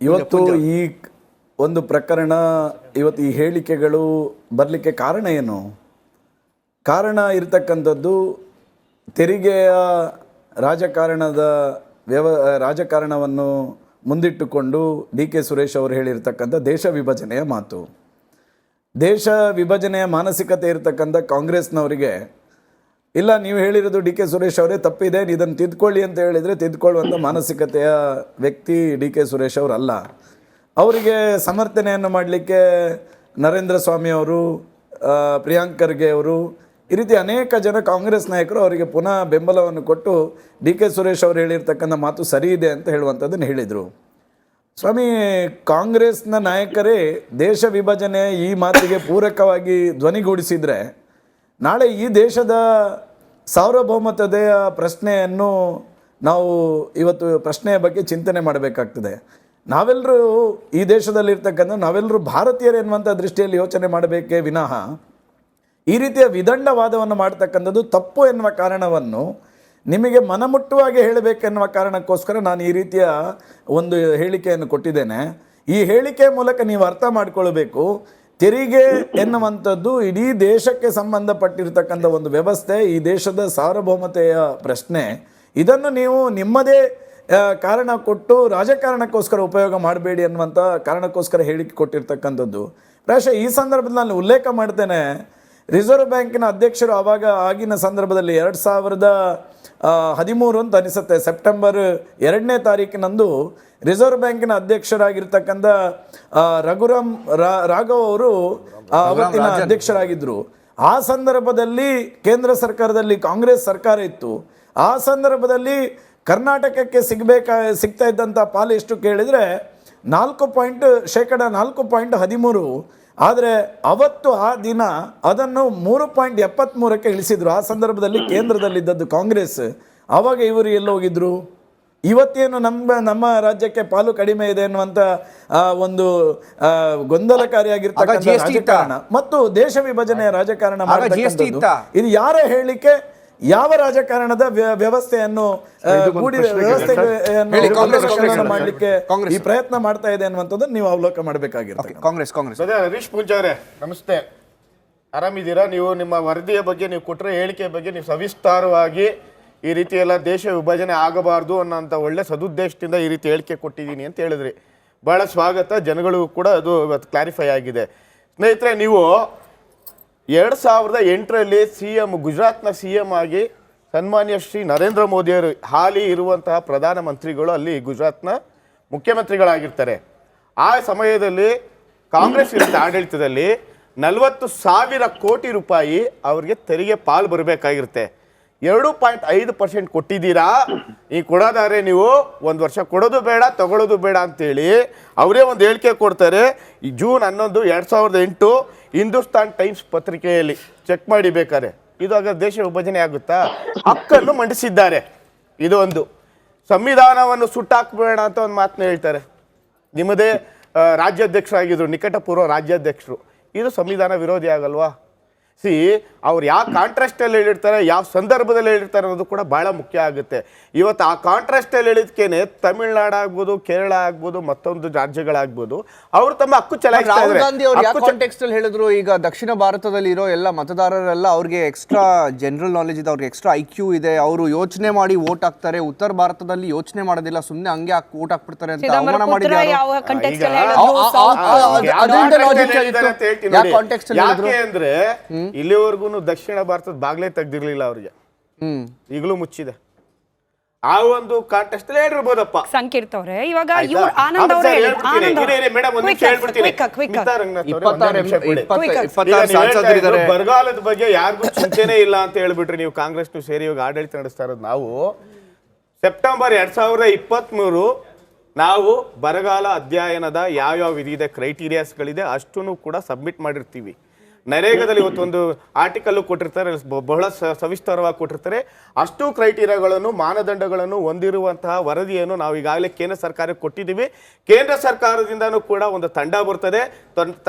ಇವತ್ತು ಈ ಒಂದು ಪ್ರಕರಣ, ಇವತ್ತು ಈ ಹೇಳಿಕೆಗಳು ಬರಲಿಕ್ಕೆ ಕಾರಣ ಏನು? ಕಾರಣ ಇರತಕ್ಕಂಥದ್ದು ತೆರಿಗೆಯ ರಾಜಕಾರಣವನ್ನು ಮುಂದಿಟ್ಟುಕೊಂಡು ಡಿ ಕೆ ಸುರೇಶ್ ಅವರು ಹೇಳಿರ್ತಕ್ಕಂಥ ದೇಶ ವಿಭಜನೆಯ ಮಾತು. ದೇಶ ವಿಭಜನೆಯ ಮಾನಸಿಕತೆ ಇರತಕ್ಕಂಥ ಕಾಂಗ್ರೆಸ್ನವರಿಗೆ ಇಲ್ಲ, ನೀವು ಹೇಳಿರೋದು ಡಿ ಕೆ ಸುರೇಶ್ ಅವರೇ ತಪ್ಪಿದೆ, ಇದನ್ನು ತಿದ್ಕೊಳ್ಳಿ ಅಂತ ಹೇಳಿದರೆ ತಿದ್ಕೊಳ್ಳುವಂಥ ಮಾನಸಿಕತೆಯ ವ್ಯಕ್ತಿ ಡಿ ಕೆ ಸುರೇಶ್ ಅವರಲ್ಲ. ಅವರಿಗೆ ಸಮರ್ಥನೆಯನ್ನು ಮಾಡಲಿಕ್ಕೆ ನರೇಂದ್ರ ಸ್ವಾಮಿ ಅವರು, ಪ್ರಿಯಾಂಕ್ ಖರ್ಗೆ ಅವರು, ಈ ರೀತಿ ಅನೇಕ ಜನ ಕಾಂಗ್ರೆಸ್ ನಾಯಕರು ಅವರಿಗೆ ಪುನಃ ಬೆಂಬಲವನ್ನು ಕೊಟ್ಟು ಡಿ ಕೆ ಸುರೇಶ್ ಅವರು ಹೇಳಿರ್ತಕ್ಕಂಥ ಮಾತು ಸರಿ ಇದೆ ಅಂತ ಹೇಳುವಂಥದ್ದನ್ನು ಹೇಳಿದರು. ಸ್ವಾಮಿ, ಕಾಂಗ್ರೆಸ್ನ ನಾಯಕರೇ ದೇಶ ವಿಭಜನೆ ಈ ಮಾತಿಗೆ ಪೂರಕವಾಗಿ ಧ್ವನಿಗೂಡಿಸಿದರೆ ನಾಳೆ ಈ ದೇಶದ ಸಾರ್ವಭೌಮತೆಯ ಪ್ರಶ್ನೆಯನ್ನು ನಾವು ಇವತ್ತು ಪ್ರಶ್ನೆಯ ಬಗ್ಗೆ ಚಿಂತನೆ ಮಾಡಬೇಕಾಗ್ತದೆ. ನಾವೆಲ್ಲರೂ ಈ ದೇಶದಲ್ಲಿರ್ತಕ್ಕಂಥ ನಾವೆಲ್ಲರೂ ಭಾರತೀಯರು ಎನ್ನುವಂಥ ದೃಷ್ಟಿಯಲ್ಲಿ ಯೋಚನೆ ಮಾಡಬೇಕೇ ವಿನಃ ಈ ರೀತಿಯ ವಿದಂಡವಾದವನ್ನು ಮಾಡ್ತಕ್ಕಂಥದ್ದು ತಪ್ಪು ಎನ್ನುವ ಕಾರಣವನ್ನು ನಿಮಗೆ ಮನಮುಟ್ಟುವಾಗಿ ಹೇಳಬೇಕೆನ್ನುವ ಕಾರಣಕ್ಕೋಸ್ಕರ ನಾನು ಈ ರೀತಿಯ ಒಂದು ಹೇಳಿಕೆಯನ್ನು ಕೊಟ್ಟಿದ್ದೇನೆ. ಈ ಹೇಳಿಕೆಯ ಮೂಲಕ ನೀವು ಅರ್ಥ ಮಾಡಿಕೊಳ್ಬೇಕು, ತೆರಿಗೆ ಎನ್ನುವಂಥದ್ದು ಇಡೀ ದೇಶಕ್ಕೆ ಸಂಬಂಧಪಟ್ಟಿರ್ತಕ್ಕಂಥ ಒಂದು ವ್ಯವಸ್ಥೆ, ಈ ದೇಶದ ಸಾರ್ವಭೌಮತೆಯ ಪ್ರಶ್ನೆ. ಇದನ್ನು ನೀವು ನಿಮ್ಮದೇ ಕಾರಣ ಕೊಟ್ಟು ರಾಜಕಾರಣಕ್ಕೋಸ್ಕರ ಉಪಯೋಗ ಮಾಡಬೇಡಿ ಅನ್ನುವಂಥ ಕಾರಣಕ್ಕೋಸ್ಕರ ಹೇಳಿಕೆ ಕೊಟ್ಟಿರ್ತಕ್ಕಂಥದ್ದು. ಪ್ರಾಯಶಃ ಈ ಸಂದರ್ಭದಲ್ಲಿ ನಾನು ಉಲ್ಲೇಖ ಮಾಡ್ತೇನೆ, ರಿಸರ್ವ್ ಬ್ಯಾಂಕಿನ ಅಧ್ಯಕ್ಷರು ಆಗಿನ ಸಂದರ್ಭದಲ್ಲಿ 2013 ಅಂತ ಅನಿಸುತ್ತೆ, ಸೆಪ್ಟೆಂಬರ್ 2ನೇ ತಾರೀಕಿನಂದು ರಿಸರ್ವ್ ಬ್ಯಾಂಕಿನ ಅಧ್ಯಕ್ಷರಾಗಿರ್ತಕ್ಕಂಥ ರಾಘವ್ ಅವರು ಅವತ್ತಿನ ಅಧ್ಯಕ್ಷರಾಗಿದ್ದರು. ಆ ಸಂದರ್ಭದಲ್ಲಿ ಕೇಂದ್ರ ಸರ್ಕಾರದಲ್ಲಿ ಕಾಂಗ್ರೆಸ್ ಸರ್ಕಾರ ಇತ್ತು. ಆ ಸಂದರ್ಭದಲ್ಲಿ ಕರ್ನಾಟಕಕ್ಕೆ ಸಿಗ್ತಾ ಇದ್ದಂಥ ಪಾಲು ಎಷ್ಟು ಕೇಳಿದರೆ 4.13%. ಆದರೆ ಅವತ್ತು ಆ ದಿನ ಅದನ್ನು 3.73ಕ್ಕೆ ಇಳಿಸಿದ್ರು. ಆ ಸಂದರ್ಭದಲ್ಲಿ ಕೇಂದ್ರದಲ್ಲಿದ್ದದ್ದು ಕಾಂಗ್ರೆಸ್. ಆವಾಗ ಇವರು ಎಲ್ಲೋಗಿದ್ರು? ಇವತ್ತೇನು ನಮ್ಮ ರಾಜ್ಯಕ್ಕೆ ಪಾಲು ಕಡಿಮೆ ಇದೆ ಅನ್ನುವಂಥ ಒಂದು ಗೊಂದಲಕಾರಿಯಾಗಿರ್ತಕ್ಕಂಥ ರಾಜಕಾರಣ ಮತ್ತು ದೇಶ ವಿಭಜನೆಯ ರಾಜಕಾರಣ ಮಾಡತಕ್ಕಂಥದ್ದು ಇದು ಯಾರ ಹೇಳಿಕೆ? ಯಾವ ರಾಜಕಾರಣದ ವ್ಯವಸ್ಥೆಯನ್ನು ಮಾಡಲಿಕ್ಕೆ ಈ ಪ್ರಯತ್ನ ಮಾಡ್ತಾ ಇದೆ ಅನ್ನುವಂಥದ್ದನ್ನು ನೀವು ಅವಲೋಕನ ಮಾಡಬೇಕಾಗಿರುತ್ತೆ. ಕಾಂಗ್ರೆಸ್ ಹರೀಶ್ ಪೂಂಜಾ ಅವರೇ ನಮಸ್ತೆ, ಆರಾಮಿದ್ದೀರಾ? ನೀವು ನಿಮ್ಮ ವರದಿಯ ಬಗ್ಗೆ ನೀವು ಕೊಟ್ಟರೆ ಹೇಳಿಕೆಯ ಬಗ್ಗೆ ನೀವು ಸವಿಸ್ತಾರವಾಗಿ ಈ ರೀತಿ ಎಲ್ಲ ದೇಶ ವಿಭಜನೆ ಆಗಬಾರ್ದು ಅನ್ನೋಂಥ ಒಳ್ಳೆ ಸದುದ್ದೇಶದಿಂದ ಈ ರೀತಿ ಹೇಳಿಕೆ ಕೊಟ್ಟಿದ್ದೀನಿ ಅಂತ ಹೇಳಿದ್ರಿ. ಬಹಳ ಸ್ವಾಗತ, ಜನಗಳಿಗೂ ಕೂಡ ಅದು ಇವತ್ತು ಕ್ಲಾರಿಫೈ ಆಗಿದೆ. ಸ್ನೇಹಿತರೆ, ನೀವು 2008ರಲ್ಲಿ ಗುಜರಾತ್ನ CM ಆಗಿ ಸನ್ಮಾನ್ಯ ಶ್ರೀ ನರೇಂದ್ರ ಮೋದಿಯವರು ಹಾಲಿ ಇರುವಂತಹ ಪ್ರಧಾನಮಂತ್ರಿಗಳು ಅಲ್ಲಿ ಗುಜರಾತ್ನ ಮುಖ್ಯಮಂತ್ರಿಗಳಾಗಿರ್ತಾರೆ. ಆ ಸಮಯದಲ್ಲಿ ಕಾಂಗ್ರೆಸ್ ವಿರುದ್ಧ ಆಡಳಿತದಲ್ಲಿ 40,000 ಕೋಟಿ ರೂಪಾಯಿ ಅವರಿಗೆ ತೆರಿಗೆ ಪಾಲು ಬರಬೇಕಾಗಿರುತ್ತೆ. 2.5% ಕೊಟ್ಟಿದ್ದೀರಾ. ಈ ಕೊಡೋದಾದ್ರೆ ನೀವು 1 ವರ್ಷ ಕೊಡೋದು ಬೇಡ, ತಗೊಳ್ಳೋದು ಬೇಡ ಅಂತೇಳಿ ಅವರೇ ಒಂದು ಹೇಳಿಕೆ ಕೊಡ್ತಾರೆ. ಈ ಜೂನ್ 11, 2008 ಹಿಂದೂಸ್ತಾನ್ ಟೈಮ್ಸ್ ಪತ್ರಿಕೆಯಲ್ಲಿ ಚೆಕ್ ಮಾಡಿ ಬೇಕಾದ್ರೆ. ಇದು ಆಗ ದೇಶ ವಿಭಜನೆ ಆಗುತ್ತಾ? ಹಕ್ಕನ್ನು ಮಂಡಿಸಿದ್ದಾರೆ. ಇದು ಒಂದು ಸಂವಿಧಾನವನ್ನು ಸುಟ್ಟಾಕಬೇಡ ಅಂತ ಒಂದು ಮಾತನ್ನ ಹೇಳ್ತಾರೆ. ನಿಮ್ಮದೇ ರಾಜ್ಯಾಧ್ಯಕ್ಷರಾಗಿದ್ರು, ನಿಕಟಪೂರ್ವ ರಾಜ್ಯಾಧ್ಯಕ್ಷರು. ಇದು ಸಂವಿಧಾನ ವಿರೋಧಿ ಆಗಲ್ವಾ? ಅವ್ರು ಯಾವ ಕಾಂಟ್ರಾಸ್ಟಲ್ಲಿ ಹೇಳಿರ್ತಾರೆ, ಯಾವ ಸಂದರ್ಭದಲ್ಲಿ ಹೇಳಿರ್ತಾರೆ ಅನ್ನೋದು ಕೂಡ ಬಹಳ ಮುಖ್ಯ ಆಗುತ್ತೆ. ಇವತ್ತು ಆ ಕಾಂಟ್ರಾಸ್ಟಲ್ಲಿ ಹೇಳಿದ್ಕೇನೆ ತಮಿಳ್ನಾಡು ಆಗ್ಬೋದು, ಕೇರಳ ಆಗ್ಬೋದು, ಮತ್ತೊಂದು ರಾಜ್ಯಗಳಾಗ್ಬೋದು, ಅವರು ತಮ್ಮ ಹಕ್ಕು ಚಲಾಯಿಸ್ತಾರೆ. ಹೇಳಿದ್ರು ಈಗ ದಕ್ಷಿಣ ಭಾರತದಲ್ಲಿ ಇರೋ ಎಲ್ಲ ಮತದಾರರೆಲ್ಲ ಅವ್ರಿಗೆ ಎಕ್ಸ್ಟ್ರಾ ಜನರಲ್ ನಾಲೆಜ್ ಇದೆ, ಅವ್ರಿಗೆ ಎಕ್ಸ್ಟ್ರಾ IQ ಇದೆ, ಅವರು ಯೋಚನೆ ಮಾಡಿ ವೋಟ್ ಹಾಕ್ತಾರೆ. ಉತ್ತರ ಭಾರತದಲ್ಲಿ ಯೋಚನೆ ಮಾಡೋದಿಲ್ಲ, ಸುಮ್ಮನೆ ಹಂಗೆ ವೋಟ್ ಹಾಕ್ಬಿಡ್ತಾರೆ ಅಂತ ಅವಮಾನ ಮಾಡಿದ್ದಾರೆ. ಅಂದ್ರೆ ಇಲ್ಲಿವರೆಗೂ ದಕ್ಷಿಣ ಭಾರತದ ಬಾಗ್ಲೇ ತೆಗ್ದಿರ್ಲಿಲ್ಲ ಅವ್ರಿಗೆ, ಈಗಲೂ ಮುಚ್ಚಿದೆ. ಆ ಒಂದು ಕಾಂಟೆಸ್ಟ್ ಹೇಳಿರ್ಬೋದಪ್ಪ ಸಂಕೀರ್ತವ್ರೆ. ಇವಾಗ ಆನಂದ್ ಅವರೇ ಬರಗಾಲದ ಬಗ್ಗೆ ಯಾರಿಗೂ ಚಿಂತೆನೇ ಇಲ್ಲ ಅಂತ ಹೇಳ್ಬಿಟ್ರಿ ನೀವು. ಕಾಂಗ್ರೆಸ್ ಸೇರಿ ಇವಾಗ ಆಡಳಿತ ನಡೆಸ್ತಾ ಇರೋದು ನಾವು. ಸೆಪ್ಟೆಂಬರ್ 2023 ನಾವು ಬರಗಾಲ ಅಧ್ಯಯನದ ಯಾವ್ಯಾವ ವಿಧಿದೆ ಕ್ರೈಟೀರಿಯಾಸ್ಗಳಿದೆ ಅಷ್ಟನ್ನು ಕೂಡ ಸಬ್ಮಿಟ್ ಮಾಡಿರ್ತೀವಿ. ನರೇಗಾದಲ್ಲಿ ಇವತ್ತೊಂದು ಆರ್ಟಿಕಲ್ಲು ಕೊಟ್ಟಿರ್ತಾರೆ, ಬಹಳ ಸವಿಸ್ತಾರವಾಗಿ ಕೊಟ್ಟಿರ್ತಾರೆ. ಅಷ್ಟು ಕ್ರೈಟೀರಿಯಾಗಳನ್ನು, ಮಾನದಂಡಗಳನ್ನು ಹೊಂದಿರುವಂತಹ ವರದಿಯನ್ನು ನಾವು ಈಗಾಗಲೇ ಕೇಂದ್ರ ಸರ್ಕಾರಕ್ಕೆ ಕೊಟ್ಟಿದ್ದೀವಿ. ಕೇಂದ್ರ ಸರ್ಕಾರದಿಂದನೂ ಕೂಡ ಒಂದು ತಂಡ ಬರ್ತದೆ.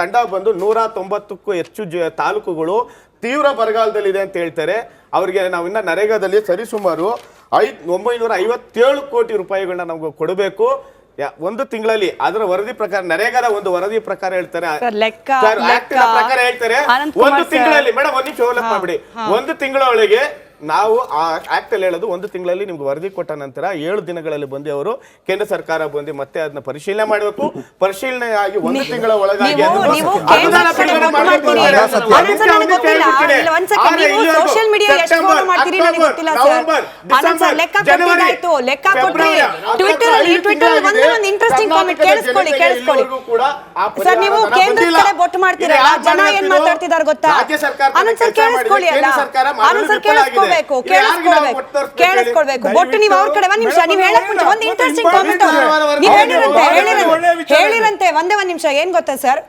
ತಂಡ ಬಂದು 190ಕ್ಕೂ ಹೆಚ್ಚು ತಾಲೂಕುಗಳು ತೀವ್ರ ಬರಗಾಲದಲ್ಲಿದೆ ಅಂತ ಹೇಳ್ತಾರೆ. ಅವರಿಗೆ ನಾವಿನ್ನ ನರೇಗಾದಲ್ಲಿ ಸರಿಸುಮಾರು 957 ಕೋಟಿ ರೂಪಾಯಿಗಳನ್ನ ನಮ್ಗೆ ಕೊಡಬೇಕು. ಒಂದು ತಿಂಗಳಲ್ಲಿ ಅದರ ವರದಿ ಪ್ರಕಾರ, ನರೇಗಾದ ಒಂದು ವರದಿ ಪ್ರಕಾರ ಹೇಳ್ತಾರೆ, ಸರ್, ಲೆಕ್ಕ ಪ್ರಕಾರ ಹೇಳ್ತಾರೆ ಅನಂತ್ ಕುಮಾರ್ ಒಂದು ತಿಂಗಳಲ್ಲಿ, ಮೇಡಮ್ ಒಂದ್ ನಿಮಿಷ ಡೆವಲಪ್ ಮಾಡ್ಬಿಡಿ, ಒಂದು ತಿಂಗಳೊಳಗೆ ನಾವು ಆ ಆಕ್ಟ್ ಅಲ್ಲಿ ಹೇಳೋದು ಒಂದು ತಿಂಗಳಲ್ಲಿ ನಿಮ್ಗೆ ವರದಿ ಕೊಟ್ಟ ನಂತರ 7 ದಿನಗಳಲ್ಲಿ ಬಂದು ಅವರು ಕೇಂದ್ರ ಸರ್ಕಾರ ಬಂದು ಮತ್ತೆ ಅದನ್ನ ಪರಿಶೀಲನೆ ಮಾಡಬೇಕು. ಪರಿಶೀಲನೆ ಆಗಿ ಒಂದು ತಿಂಗಳ ಒಳಗಾಗಿ ಸರ್, ನೀವು ಕೇಂದ್ರ ಕಡೆ ಬೊಟ್ಟು ಮಾಡ್ತೀರಲ್ಲ, ಜನ ಏನ್ ಮಾತಾಡ್ತಿದಾರೆ ಗೊತ್ತಾ? ಆನಂದ್ ಸರ್ ಕೇಳಿಸ್ಕೊಳ್ಳಿ ಅಲ್ಲ, ಆನಂದ್ ಸರ್ ಕೇಳಿಸ್ಕೊಳ್ಬೇಕು. ಬೊಟ್ಟು ನೀವು ಅವ್ರ ಕಡೆ ಒಂದ್ ನಿಮಿಷ, ನೀವು ಹೇಳಕ್ ಮುಂಚೆ ಒಂದು ಇಂಟ್ರೆಸ್ಟಿಂಗ್ ಕಾಮೆಂಟ್ ನೀವು ಹೇಳಿರಂತೆ ಒಂದೇ ಒಂದ್ ನಿಮಿಷ. ಏನ್ ಗೊತ್ತಾ ಸರ್,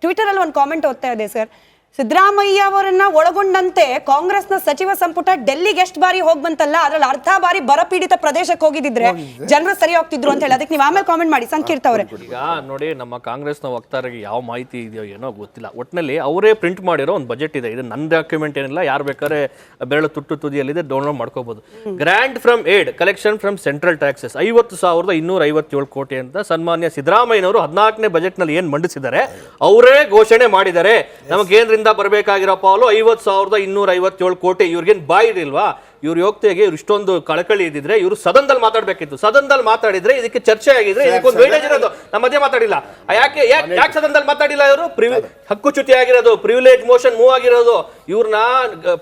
ಟ್ವಿಟರ್ ಅಲ್ಲಿ ಒಂದು ಕಾಮೆಂಟ್ ಓದ್ತಾ ಇದೆ ಸರ್, ಸಿದ್ದರಾಮಯ್ಯ ಅವರನ್ನ ಒಳಗೊಂಡಂತೆ ಕಾಂಗ್ರೆಸ್ನ ಸಚಿವ ಸಂಪುಟ ಡೆಲ್ಲಿಗೆ ಎಷ್ಟು ಬಾರಿ ಹೋಗ್ ಬಂತಲ್ಲ, ಅದ್ರಲ್ಲಿ ಅರ್ಧ ಬಾರಿ ಬರಪೀಡಿತ ಪ್ರದೇಶಕ್ಕೆ ಹೋಗಿದ್ರೆ ಜನರು ಸರಿ ಹೋಗ್ತಿದ್ರು ಅಂತ ಹೇಳಿ. ಅದಕ್ಕೆ ನೀವು ಆಮೇಲೆ ಕಾಮೆಂಟ್ ಮಾಡಿ ಸಂಕೀರ್ತ ಅವರೇ. ಈಗ ನೋಡಿ, ನಮ್ಮ ಕಾಂಗ್ರೆಸ್ನ ವಕ್ತಾರರಿಗೆ ಯಾವ ಮಾಹಿತಿ ಇದೆಯೋ ಏನೋ ಗೊತ್ತಿಲ್ಲ, ಒಟ್ಟಿನಲ್ಲಿ ಅವರೇ ಪ್ರಿಂಟ್ ಮಾಡಿರೋ ಒಂದು ಬಜೆಟ್ ಇದೆ. ಇದು ನನ್ನ ಡಾಕ್ಯುಮೆಂಟ್ ಏನಿಲ್ಲ, ಯಾರು ಬೇಕಾದ್ರೆ ಬೆರಳು ತುದಿಯಲ್ಲಿದೆ, ಡೌನ್ಲೋಡ್ ಮಾಡ್ಕೋಬಹುದು. Grant from aid collection from central taxes 50,257 ಕೋಟಿ ಅಂತ ಸನ್ಮಾನ್ಯ ಸಿದ್ದರಾಮಯ್ಯನವರು 14ನೇ ಬಜೆಟ್ ನಲ್ಲಿ ಏನ್ ಮಂಡಿಸಿದ್ದಾರೆ ಅವರೇ ಘೋಷಣೆ ಮಾಡಿದ್ದಾರೆ. ನಮಗೆ ಕೇಂದ್ರದಿಂದ ಬರಬೇಕಾಗಿರೋ ಪಾಲು 50,257 ಕೋಟಿ. ಇವ್ರಿಗೇನು ಬಾಯಿರಿಲ್ವಾ? ಇವ್ರ ಯೋಗ್ಯತೆಗೆ ಇವ್ರು ಇಷ್ಟೊಂದು ಕಳಕಳಿ ಇದ್ದಿದ್ರೆ ಇವರು ಸದನದಲ್ಲಿ ಮಾತಾಡ್ಬೇಕಿತ್ತು. ಸದನದಲ್ಲಿ ಮಾತಾಡಿದ್ರೆ ಇದಕ್ಕೆ ಚರ್ಚೆ ಆಗಿದ್ರೆ ಇದಕ್ಕೊಂದು ವೇಟೇಜ್ ಇರೋದು. ನಮ್ಮ ಮಧ್ಯೆ ಮಾತಾಡಿಲ್ಲ. ಯಾಕೆ ಸದನದಲ್ಲಿ ಮಾತಾಡಿಲ್ಲ? ಇವರು ಹಕ್ಕುಚ್ಯುತಿ ಆಗಿರೋದು, ಪ್ರಿವಿಲೇಜ್ ಮೋಷನ್ ಮೂವ್ ಆಗಿರೋದು, ಇವ್ರನ್ನ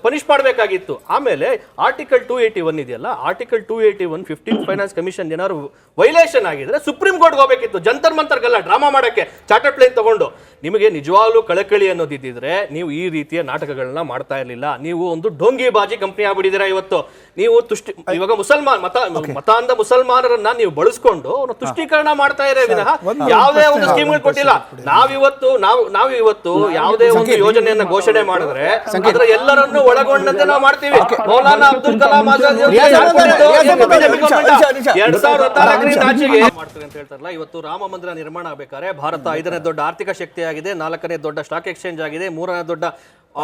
ಪನಿಷ್ ಮಾಡಬೇಕಾಗಿತ್ತು. ಆಮೇಲೆ ಆರ್ಟಿಕಲ್ 281 ಇದೆಯಲ್ಲ, ಆರ್ಟಿಕಲ್ 281 15th ಫೈನಾನ್ಸ್ ಕಮಿಷನ್ ಏನಾದ್ರು ವೈಲೇಷನ್ ಆಗಿದ್ರೆ ಸುಪ್ರೀಂ ಕೋರ್ಟ್ಗೆ ಹೋಗ್ಬೇಕಿತ್ತು, ಜಂತರ್ ಮಂತರ್ಗೆಲ್ಲ ಡ್ರಾಮಾ ಮಾಡಕ್ಕೆ ಚಾರ್ಟರ್ ಪ್ಲೇನ್ ತಗೊಂಡು. ನಿಮಗೆ ನಿಜವಾಗ್ಲೂ ಕಳಕಳಿ ಅನ್ನೋದಿದ್ದಿದ್ರೆ ನೀವು ಈ ರೀತಿಯ ನಾಟಕಗಳನ್ನ ಮಾಡ್ತಾ ಇರಲಿಲ್ಲ. ನೀವು ಒಂದು ಡೋಂಗಿ ಬಾಜಿ ಕಂಪನಿ ಆಗ್ಬಿಟ್ಟಿದ್ದೀರಾ ಇವತ್ತು. ನೀವು ಇವಾಗ ಮತಾಂಧ ಮುಸಲ್ಮಾನರನ್ನ ನೀವು ಬಳಸ್ಕೊಂಡು ತುಷ್ಟೀಕರಣ ಮಾಡ್ತಾ ಇರೇ ವಿನಃ ಯಾವುದೇ ಒಂದು ಸ್ಕೀಮ್ಗಳು ಕೊಟ್ಟಿಲ್ಲ. ನಾವಿವತ್ತು ಯಾವುದೇ ಒಂದು ಯೋಜನೆಯನ್ನ ಘೋಷಣೆ ಮಾಡಿದ್ರೆ ಅದರ ಎಲ್ಲರನ್ನು ಒಳಗೊಂಡಂತೆ ನಾವು ಮಾಡ್ತೀವಿ. ಮೌಲಾನಾ ಅಬ್ದುಲ್ ಕಲಾಂ ಆಜಾದ್ 2014 ಮಾಡ್ತಾರೆ ಅಂತ ಹೇಳ್ತಾರಲ್ಲ. ಇವತ್ತು ರಾಮ ಮಂದಿರ ನಿರ್ಮಾಣ ಆಗ್ಬೇಕಾದ್ರೆ ಭಾರತ 5ನೇ ದೊಡ್ಡ ಆರ್ಥಿಕ ಶಕ್ತಿ ಆಗಿದೆ, 4ನೇ ದೊಡ್ಡ ಸ್ಟಾಕ್ ಎಕ್ಸ್ಚೇಂಜ್ ಆಗಿದೆ, 3ನೇ ದೊಡ್ಡ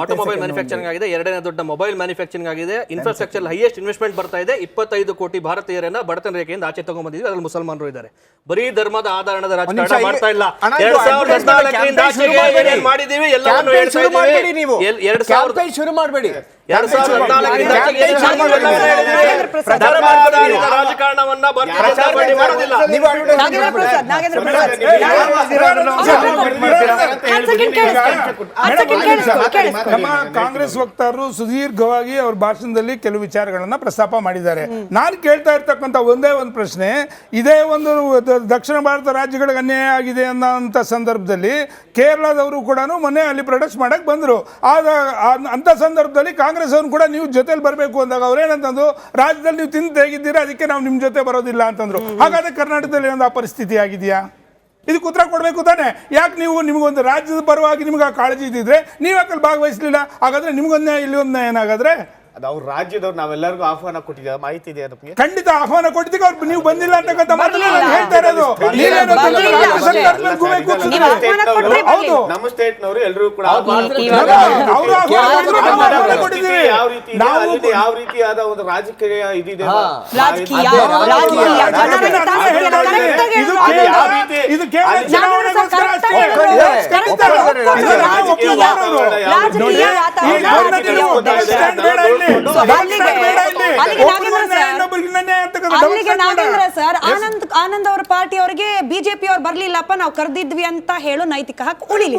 ಆಟೋಮೊಬೈಲ್ ಮ್ಯಾನುಫ್ಯಾಕ್ಚರಿಂಗ್ ಆಗಿದೆ, 2ನೇ ದೊಡ್ಡ ಮೊಬೈಲ್ ಮ್ಯಾನುಫ್ಯಾಕ್ಚರಿಂಗ್ ಆಗಿದೆ, ಇನ್ಫ್ರಾಸ್ಟ್ರಕ್ಚರ್ ಹೈಯೆಸ್ಟ್ ಇನ್ವೆಸ್ಟ್ಮೆಂಟ್ ಬರ್ತಾ ಇದೆ. 25 ಕೋಟಿ ಭಾರತೀಯರನ್ನ ಬಡತನ ರೇಖೆಯಿಂದ ಆಚೆ ತಗೊಂಡ್ಬಂದಿದ್ವಿ. ಅದ್ರಲ್ಲಿ ಮುಸಲ್ಮಾನರು ಇದ್ದಾರೆ. ಬರೀ ಧರ್ಮದ ಆಧಾರದ ರಾಜಕಾರಣ ಮಾಡ್ತಾ ಇಲ್ಲ. 2014 ಆಚೆಗೆ ಏನೇನ್ ಮಾಡಿದೀವಿ ಎಲ್ಲವನ್ನು ಹೇಳ್ತಾ ಇದ್ದೀವಿ. 2014 ಶುರು ಮಾಡಬೇಡಿ. 2014 ರಾಜಕಾರಣವನ್ನ ಮಾಡೋದಿಲ್ಲ. ನಮ್ಮ ಕಾಂಗ್ರೆಸ್ ವಕ್ತಾರರು ಸುದೀರ್ಘವಾಗಿ ಅವ್ರ ಭಾಷಣದಲ್ಲಿ ಕೆಲವು ವಿಚಾರಗಳನ್ನ ಪ್ರಸ್ತಾಪ ಮಾಡಿದ್ದಾರೆ. ನಾನು ಕೇಳ್ತಾ ಇರ್ತಕ್ಕಂಥ ಒಂದೇ ಒಂದು ಪ್ರಶ್ನೆ, ಇದೇ ಒಂದು ದಕ್ಷಿಣ ಭಾರತ ರಾಜ್ಯಗಳಿಗೆ ಅನ್ಯಾಯ ಆಗಿದೆ ಅನ್ನೋಂಥ ಸಂದರ್ಭದಲ್ಲಿ ಕೇರಳದವರು ಕೂಡ ಮೊನ್ನೆ ಅಲ್ಲಿ ಪ್ರೊಟೆಸ್ಟ್ ಮಾಡಕ್ ಬಂದ್ರು. ಅಂತ ಸಂದರ್ಭದಲ್ಲಿ ಕಾಂಗ್ರೆಸ್ ಅವ್ರು ಕೂಡ ನೀವು ಜೊತೆಲಿ ಬರಬೇಕು ಅಂದಾಗ ಅವ್ರೇನಂತಂದ್ರು, ರಾಜ್ಯದಲ್ಲಿ ನೀವು ತಿಂದು ಹೇಗಿದ್ದೀರಾ, ಅದಕ್ಕೆ ನಾವು ನಿಮ್ಮ ಜೊತೆ ಬರೋದಿಲ್ಲ ಅಂತಂದ್ರು. ಹಾಗಾದ್ರೆ ಕರ್ನಾಟಕದಲ್ಲಿ ಒಂದು ಆ ಪರಿಸ್ಥಿತಿ ಆಗಿದೆಯಾ? ಇದಕ್ಕೆ ಉತ್ತರ ಕೊಡಬೇಕು ತಾನೆ. ಯಾಕೆ ನೀವು ನಿಮಗೊಂದು ರಾಜ್ಯದ ಪರವಾಗಿ ನಿಮ್ಗೆ ಆ ಕಾಳಜಿ ಇದ್ದಿದ್ರೆ ನೀವು ಯಾಕಲ್ಲಿ ಭಾಗವಹಿಸಲಿಲ್ಲ? ಹಾಗಾದ್ರೆ ನಿಮ್ಗೊಂದು ಇಲ್ಲಿ ಒಂದು ಏನಾಗಾದ್ರೆ ಅದು ಅವ್ರ ರಾಜ್ಯದವ್ರು ನಾವೆಲ್ಲರಿಗೂ ಆಹ್ವಾನ ಕೊಟ್ಟಿದ್ದೇವೆ, ಮಾಹಿತಿ ಇದೆ ನಮಗೆ. ಖಂಡಿತ ಆಹ್ವಾನ ಕೊಟ್ಟಿದ್ದಕ್ಕೆ ಅವ್ರು ನೀವು ಬಂದಿಲ್ಲ ಅಂತಕ್ಕಂಥ ಮಾತನ್ನ ನಾನು ಹೇಳ್ತಾ ಇರೋದು. ನಮ್ಮ ಸ್ಟೇಟ್ ನವರು ಎಲ್ಲರೂ ಕೂಡ ಯಾವ ರೀತಿಯಾದ ಒಂದು ರಾಜಕೀಯ ಇದಿದೆ, ಇದು ಕೇವಲ ಚುನಾವಣೆಗೋಸ್ಕರ ಅಷ್ಟೇ. ಆನಂದ್ ಅವರ ಪಾರ್ಟಿ ಅವರಿಗೆ ಬಿಜೆಪಿ ಅವ್ರು ಬರ್ಲಿಲ್ಲಪ್ಪ ನಾವು ಕರೆದಿದ್ವಿ ಅಂತ ಹೇಳೋ ನೈತಿಕ ಹಕ್ಕು ಉಳಿಲಿಲ್ಲ.